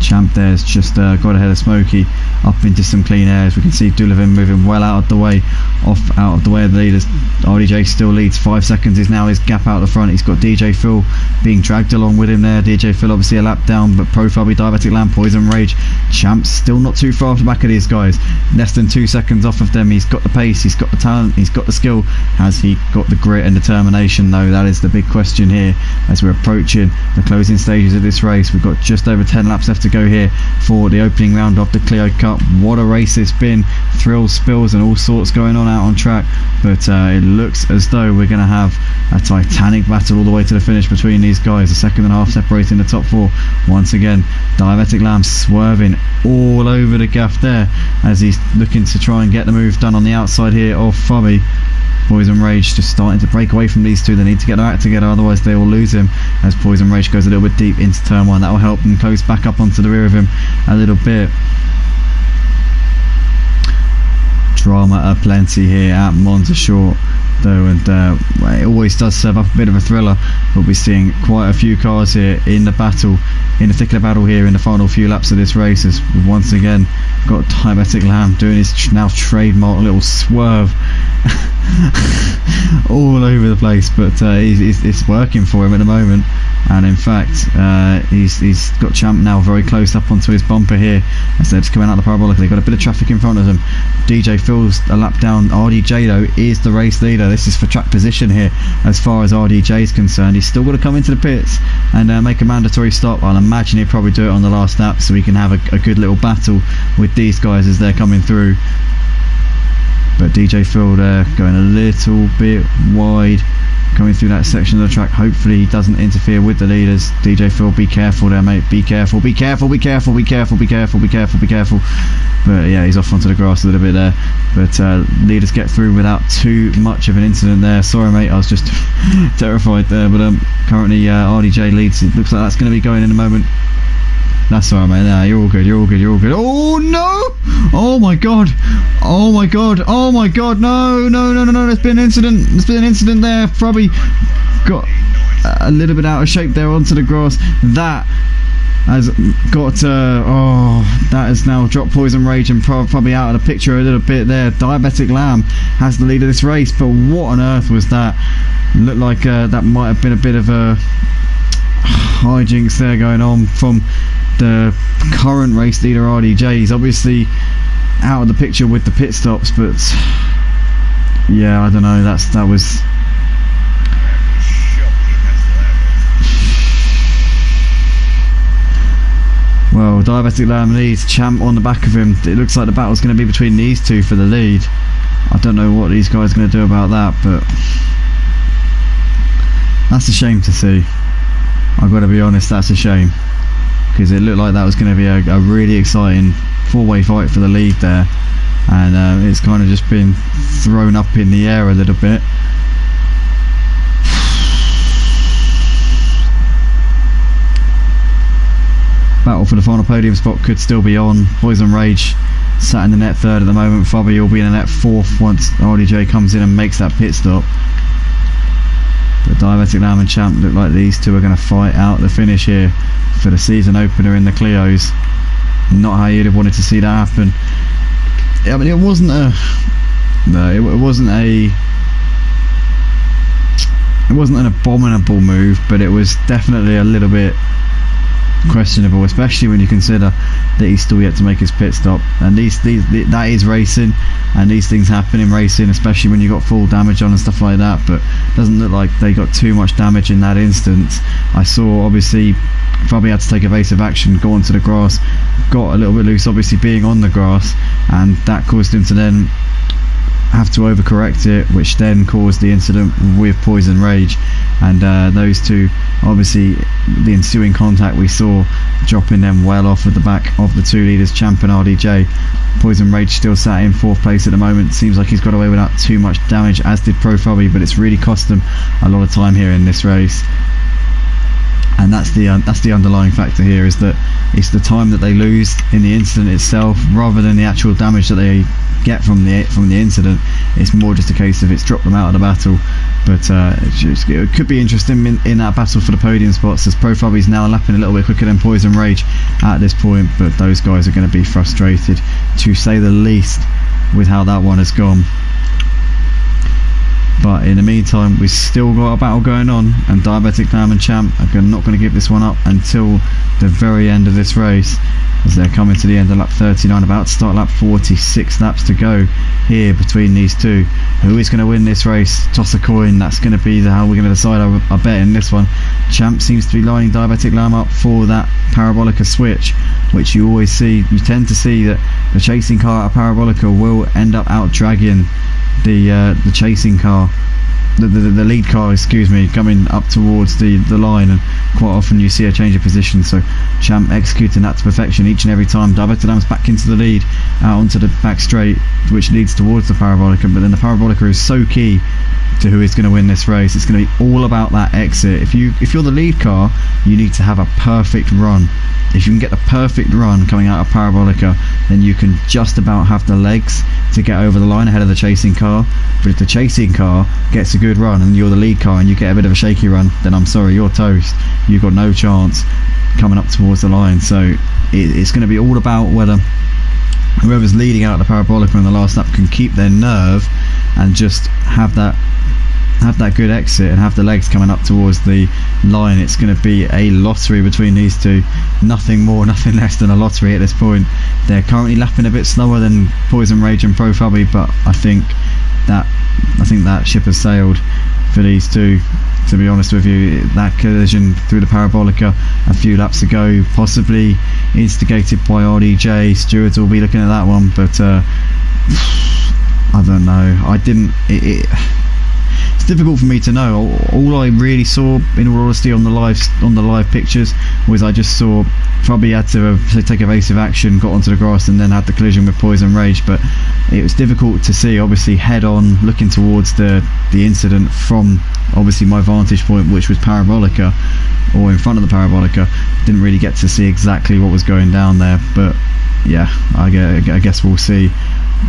Champ there's just got ahead of Smokey up into some clean air, as we can see Djphil-green moving well out of the way of the leaders. RDJ still leads. 5 seconds is now his gap out the front. He's got Djphil being dragged along with him there. Djphil obviously a lap down, but Pro Fubby, Diabetic Lamb, Poison Rage, Champ still not too far off the back of these guys, less than 2 seconds off of them. He's got the pace, he's got the talent, he's got the skill. Has he got the grit and determination though? That is the big question here as we're approaching the closing stages of this race. We've got just over 10 laps left to go here for the opening round of the Clio Cup. What a race it's been. Thrills, spills and all sorts going on out on track, but it looks as though we're going to have a titanic battle all the way to the finish between these guys. A second and a half separating the top 4 once again. Diabetic Lamb swerving all over the gaff there as he's looking to try and get the move done on the outside here of Fubby. Poison Rage just starting to break away from these 2. They need to get their act together, otherwise they will lose him, as Poison Rage goes a little bit deep into turn 1. That will help them close back up onto the rear of him a little bit. Drama aplenty here at Monza Short though, and it always does serve up a bit of a thriller. We'll be seeing quite a few cars here in the battle, in the thick of the battle here in the final few laps of this race, as we've once again got Diabetic Lamb doing his now trademark little swerve all over the place, but it's working for him at the moment. And in fact he's got Champ now very close up onto his bumper here as they're just coming out the parabolic. They've got a bit of traffic in front of them. Djphil's a lap down. RDJ though is the race leader. This is for track position here as far as RDJ is concerned. He's still got to come into the pits and make a mandatory stop. I'll imagine he'll probably do it on the last lap so we can have a good little battle with these guys as they're coming through. but Djphil there going a little bit wide, coming through that section of the track. Hopefully he doesn't interfere with the leaders. Djphil, be careful there, mate. Be careful, be careful, be careful, be careful, be careful, be careful, be careful. But yeah, he's off onto the grass a little bit there. But leaders get through without too much of an incident there. Sorry, mate, I was just terrified there. But currently RDJ leads. It looks like that's going to be going in a moment. That's alright, mate. Nah, you're all good. You're all good. You're all good. Oh no! Oh my god! Oh my god! Oh my god! No! No! No! No! No! There's been an incident. There's been an incident there. Probably got a little bit out of shape there onto the grass. That has got. That has now dropped Poison Rage and probably out of the picture a little bit there. Diabetic Lamb has the lead of this race, but what on earth was that? Looked like that might have been a bit of a hijinks there going on from the current race leader RDJ. He's obviously out of the picture with the pit stops, but yeah, I don't know. That was. Well, Diabetic Lamb leads, Champ on the back of him. It looks like the battle's going to be between these two for the lead. I don't know what these guys are going to do about that, but that's a shame to see. I've got to be honest, that's a shame, because it looked like that was going to be a really exciting four-way fight for the lead there, and it's kind of just been thrown up in the air a little bit. Battle for the final podium spot could still be on. Poison Rage sat in the net third at the moment. Fabi will be in the net fourth once RDJ comes in and makes that pit stop. But Diabetic Lamb and Champ look like these two are going to fight out the finish here for the season opener in the Clios. Not how you'd have wanted to see that happen. I mean, it wasn't a... No, it wasn't a... It wasn't an abominable move, but it was definitely a little bit questionable, especially when you consider that he's still yet to make his pit stop. And that is racing, and these things happen in racing, especially when you got full damage on and stuff like that. But it doesn't look like they got too much damage in that instance. I saw obviously Fabi had to take evasive action, go onto the grass, got a little bit loose obviously being on the grass, and that caused him to then have to overcorrect it, which then caused the incident with Poison Rage. And those two, obviously the ensuing contact we saw dropping them well off at the back of the two leaders, Champ and RDJ. Poison Rage still sat in fourth place at the moment. Seems like he's got away without too much damage, as did Pro Fabi, but it's really cost them a lot of time here in this race. And that's the underlying factor here, is that it's the time that they lose in the incident itself rather than the actual damage that they get from the incident. It's more just a case of it's dropped them out of the battle. But it could be interesting in that battle for the podium spots, as Pro Fabi's now lapping a little bit quicker than Poison Rage at this point, but those guys are going to be frustrated, to say the least, with how that one has gone. But in the meantime, we've still got a battle going on, and Diabetic Lamb and Champ are not going to give this one up until the very end of this race, as they're coming to the end of lap 39, about to start lap 46 laps to go here between these two. Who is going to win this race? Toss a coin. That's going to be how we're going to decide our bet in this one. Champ seems to be lining Diabetic Lamb up for that Parabolica switch, which you always see. You tend to see that the chasing car at Parabolica will end up out dragging the chasing car, the lead car, excuse me, coming up towards the line, and quite often you see a change of position. So Champ executing that to perfection each and every time. Diabetic Lamb's back into the lead, out onto the back straight, which leads towards the Parabolica, but then the Parabolica is so key to who is going to win this race. It's going to be all about that exit. If you're the lead car, you need to have a perfect run. If you can get the perfect run coming out of Parabolica, then you can just about have the legs to get over the line ahead of the chasing car. But if the chasing car gets a good run and you're the lead car and you get a bit of a shaky run, then I'm sorry, you're toast. You've got no chance coming up towards the line. So it's going to be all about whether whoever's leading out of the Parabolica in the last lap can keep their nerve and just have that good exit and have the legs coming up towards the line. It's going to be a lottery between these two. Nothing more, nothing less than a lottery at this point. They're currently lapping a bit slower than Poison Rage and Pro Fabi, but I think that ship has sailed for these two, to be honest with you. That collision through the Parabolica a few laps ago, possibly instigated by RDJ. Stewards will be looking at that one, but I don't know. I didn't. It's difficult for me to know. All I really saw, in all honesty, on the live pictures, was I just saw probably had to take evasive action, got onto the grass, and then had the collision with Poison Rage. But it was difficult to see, obviously, head on, looking towards the incident from obviously my vantage point, which was Parabolica, or in front of the Parabolica. Didn't really get to see exactly what was going down there, but yeah, I guess we'll see.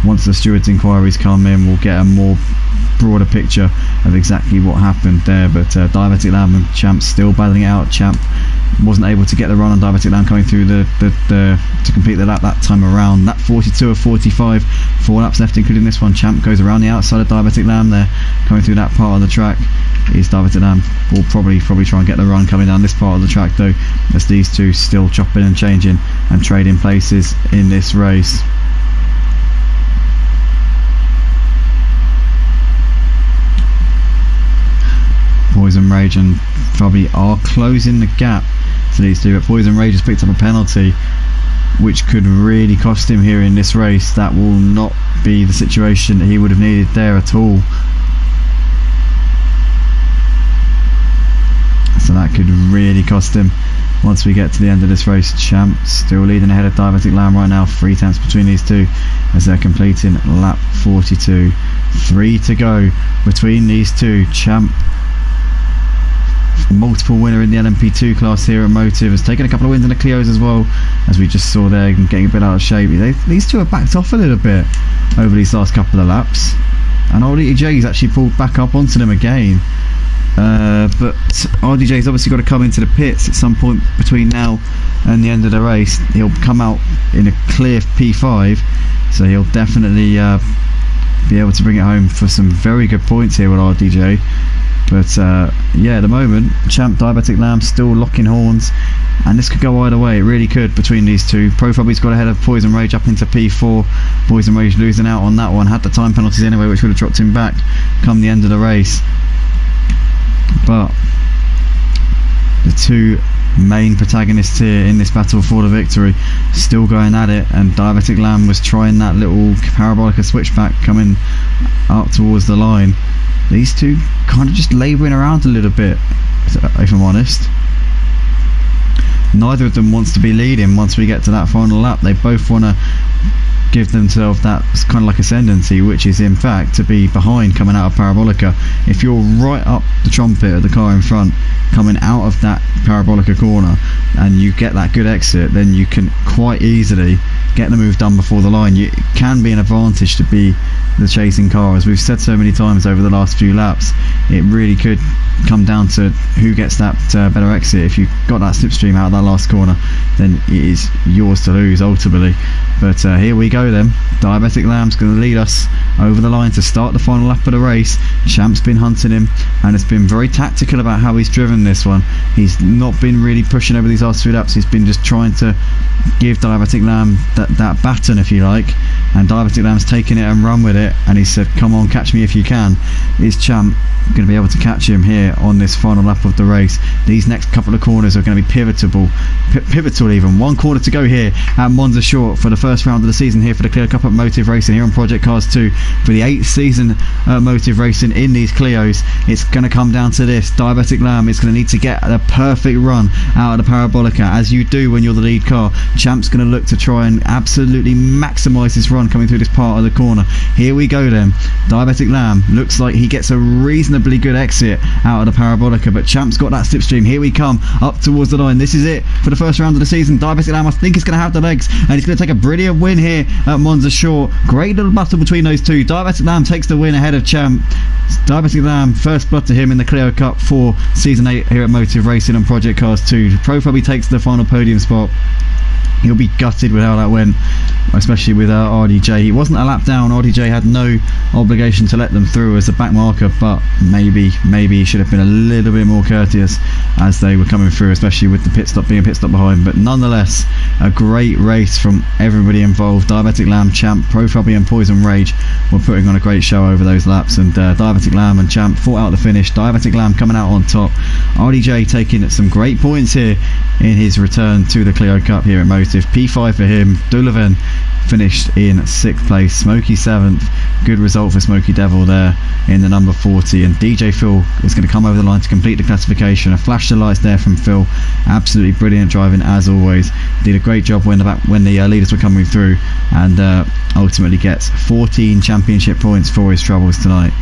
Once the stewards' inquiries come in, we'll get a more broader picture of exactly what happened there. But Diabetic Lamb and Champ still battling it out. Champ wasn't able to get the run on Diabetic Lamb coming through to complete the lap that time around. Lap 42 of 45, 4 laps left including this one. Champ goes around the outside of Diabetic Lamb there, coming through that part of the track. Is Diabetic Lamb will probably try and get the run coming down this part of the track though, as these two still chopping and changing and trading places in this race. Poison Rage and probably are closing the gap to these two, but Poison Rage has picked up a penalty which could really cost him here in this race. That will not be the situation that he would have needed there at all. So that could really cost him once we get to the end of this race. Champ still leading ahead of Diabetic Lamb right now, 3 tenths between these two as they're completing lap 42. 3 to go between these two. Champ, multiple winner in the LMP2 class here at Motive, has taken a couple of wins in the Clios as well, as we just saw there, getting a bit out of shape. These two are backed off a little bit over these last couple of laps, and RaKiMaJe's actually pulled back up onto them again. But RaKiMaJe's obviously got to come into the pits at some point between now and the end of the race. He'll come out in a clear P5, so he'll definitely be able to bring it home for some very good points here with RaKiMaJe. But yeah, at the moment, Champ, Diabetic Lamb still locking horns, and this could go either way. It really could between these two. Profubby's got ahead of Poison Rage up into P4. Poison Rage losing out on that one. Had the time penalties anyway, which would have dropped him back come the end of the race. But the two main protagonists here in this battle for the victory still going at it, and Diabetic Lamb was trying that little Parabolica switchback coming up towards the line. These two kind of just labouring around a little bit, if I'm honest. Neither of them wants to be leading once we get to that final lap. They both want to give themselves that kind of like ascendancy, which is in fact to be behind coming out of Parabolica. If you're right up the trumpet of the car in front coming out of that Parabolica corner and you get that good exit, then you can quite easily get the move done before the line. It can be an advantage to be the chasing car, as we've said so many times over the last few laps. It really could come down to who gets that better exit. If you've got that slipstream out of that last corner, then it is yours to lose ultimately. But here we go then. Diabetic Lamb's going to lead us over the line to start the final lap of the race. Champ's been hunting him and has been very tactical about how he's driven this one. He's not been really pushing over these last few laps. He's been just trying to give Diabetic Lamb that baton, if you like, and Diabetic Lamb's taken it and run with it, and he said, come on, catch me if you can. Is Champ going to be able to catch him here on this final lap of the race? These next couple of corners are going to be pivotal even. 1 corner to go here at Monza Short for the first round of the season here for the Clio Cup at Motive Racing here on Project Cars 2 for the 8th season Motive Racing in these Clios. It's going to come down to this. Diabetic Lamb is going to need to get a perfect run out of the Parabolica, as you do when you're the lead car. Champ's going to look to try and absolutely maximise this run coming through this part of the corner. Here we go then. Diabetic Lamb looks like he gets a reasonably good exit out of the Parabolica, but Champ's got that slipstream. Here we come up towards the line. This is it for the first round of the season. Diabetic Lamb, I think, is going to have the legs, and he's going to take a brilliant win here at Monza Short. Great little battle between those two. Diabetic Lamb takes the win ahead of Champ. Diabetic Lamb, first blood to him in the Clio Cup for season 8 here at Motive Racing on Project Cars 2. Pro probably takes the final podium spot. He'll be gutted with how that went, especially with RaKiMaJe. He wasn't a lap down. RaKiMaJe had no obligation to let them through as a back marker, but maybe he should have been a little bit more courteous as they were coming through, especially with the pit stop being a pit stop behind. But nonetheless, a great race from everybody involved. Diabetic Lamb, Champ, Profubby and Poison Rage were putting on a great show over those laps, and Diabetic Lamb and Champ fought out the finish. Diabetic Lamb coming out on top. RaKiMaJe taking some great points here in his return to the Clio Cup here at Motive. P5 for him. Djphil-green finished in 6th place. Smokey 7th. Good result for Smokey Devil there in the number 40. And DJ Phil is going to come over the line to complete the classification. A flash of lights there from Phil. Absolutely brilliant driving as always. Did a great job when the leaders were coming through, and ultimately gets 14 championship points for his troubles tonight.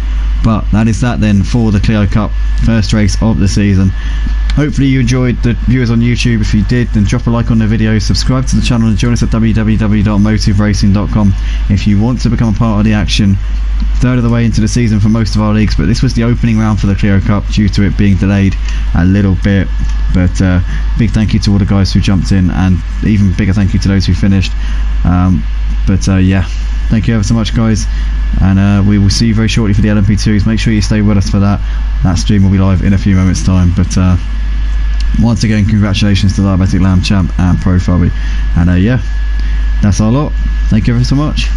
But that is that then for the Clio Cup first race of the season. Hopefully you enjoyed, the viewers on YouTube. If you did, then drop a like on the video, subscribe to the channel, and join us at www.motiveracing.com if you want to become a part of the action. Third of the way into the season for most of our leagues, but this was the opening round for the Clio Cup due to it being delayed a little bit. But big thank you to all the guys who jumped in, and even bigger thank you to those who finished. Yeah, thank you ever so much, guys, and we will see you very shortly for the LMP2s. Make sure you stay with us for that. That stream will be live in a few moments time. But once again, congratulations to the Diabetic Lamb Champ and Pro Fabi, and yeah, that's our lot. Thank you ever so much.